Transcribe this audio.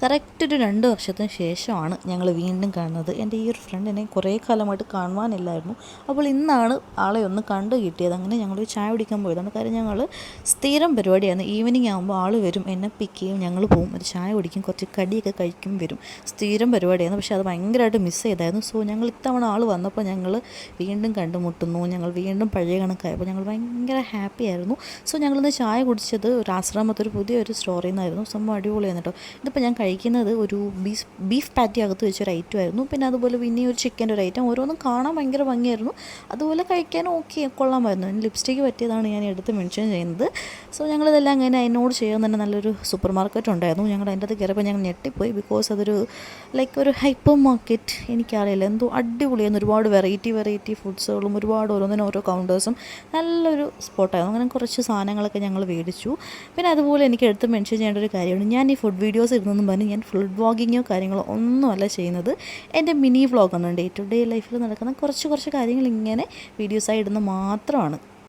Correct ഒരു 2 വർഷത്തിന് ശേഷമാണ് ഞങ്ങൾ വീണ്ടും കാണുന്നത്. എൻ്റെ ഈ ഒരു ഫ്രണ്ടിനെ കുറേ കാലമായിട്ട് കാണുവാനില്ലായിരുന്നു. അപ്പോൾ ഇന്നാണ് ആളെ ഒന്ന് കണ്ടു കിട്ടിയത്. അങ്ങനെ ഞങ്ങൾ ചായ കുടിക്കാൻ പോയതാണ്. കാര്യം ഞങ്ങൾ സ്ഥിരം പരിപാടിയാണ്. ഈവനിങ് ആകുമ്പോൾ ആൾ വരും, എന്നെ പിക്ക് ചെയ്യും, ഞങ്ങൾ പോകും, ഒരു ചായ കുടിക്കും, കുറച്ച് കടിയൊക്കെ കഴിക്കും, വരും. സ്ഥിരം പരിപാടിയാണ്. പക്ഷേ അത് ഭയങ്കരമായിട്ട് മിസ് ചെയ്തായിരുന്നു. സോ ഞങ്ങൾ ഇത്തവണ ആൾ വന്നപ്പോൾ ഞങ്ങൾ വീണ്ടും കണ്ടുമുട്ടുന്നു. ഞങ്ങൾ വീണ്ടും പഴയ കണക്കായപ്പോൾ ഞങ്ങൾ ഭയങ്കര ഹാപ്പി ആയിരുന്നു. സോ ഞങ്ങളിന്ന് ചായ കുടിച്ചത് ഒരു ആശ്രമത്തൊരു പുതിയൊരു സ്റ്റോറിൽ നിന്നായിരുന്നു. സംഭവം അടിപൊളിയാണ് കേട്ടോ. ഇതിപ്പോൾ ഞാൻ കഴിക്കുന്നത് ഒരു ബീഫ് പാറ്റി അകത്ത് വെച്ചൊരു ഐറ്റം ആയിരുന്നു. പിന്നെ അതുപോലെ പിന്നെ ഒരു ചിക്കൻ്റെ ഒരു ഐറ്റം. ഓരോന്നും കാണാൻ ഭയങ്കര ഭംഗിയായിരുന്നു, അതുപോലെ കഴിക്കാൻ ഓക്കെ കൊള്ളാമായിരുന്നു. എൻ്റെ ലിപ്സ്റ്റിക്ക് പറ്റിയതാണ് ഞാൻ എടുത്ത് മെൻഷൻ ചെയ്യുന്നത്. സോ ഞങ്ങളിതെല്ലാം അങ്ങനെ അതിനോട് ചെയ്യാൻ തന്നെ നല്ലൊരു സൂപ്പർ മാർക്കറ്റ് ഉണ്ടായിരുന്നു. ഞങ്ങൾ അതിൻ്റെ അകത്ത് കയറിയപ്പോൾ ഞങ്ങൾ ഞെട്ടിപ്പോയി. ബിക്കോസ് അതൊരു ലൈക്ക് ഒരു ഹൈപ്പർ മാർക്കറ്റ്, എനിക്കറിയില്ല, എന്തോ അടിപൊളിയായിരുന്നു. ഒരുപാട് വെറൈറ്റി ഫുഡ്സുകളും ഒരുപാട് ഓരോന്നിനും ഓരോ കൗണ്ടേഴ്സും, നല്ലൊരു സ്പോട്ടായിരുന്നു. അങ്ങനെ കുറച്ച് സാധനങ്ങളൊക്കെ ഞങ്ങൾ മേടിച്ചു. പിന്നെ അതുപോലെ എനിക്ക് എടുത്ത് മെൻഷൻ ചെയ്യേണ്ട ഒരു കാര്യമാണ്, ഞാൻ ഈ ഫുഡ് വീഡിയോസ് ഇടുന്നതെന്ന് പറഞ്ഞ് ഞാൻ ഫുഡ് വ്ളോഗിങ്ങോ കാര്യങ്ങളോ ഒന്നുമല്ല ചെയ്യുന്നത്. എൻ്റെ മിനി വ്ളോഗാണ്. ഡേ ടു ഡേ ലൈഫിൽ നടക്കുന്ന കുറച്ച് കാര്യങ്ങൾ ഇങ്ങനെ വീഡിയോസായി ഇടുന്നത് മാത്രമാണ്.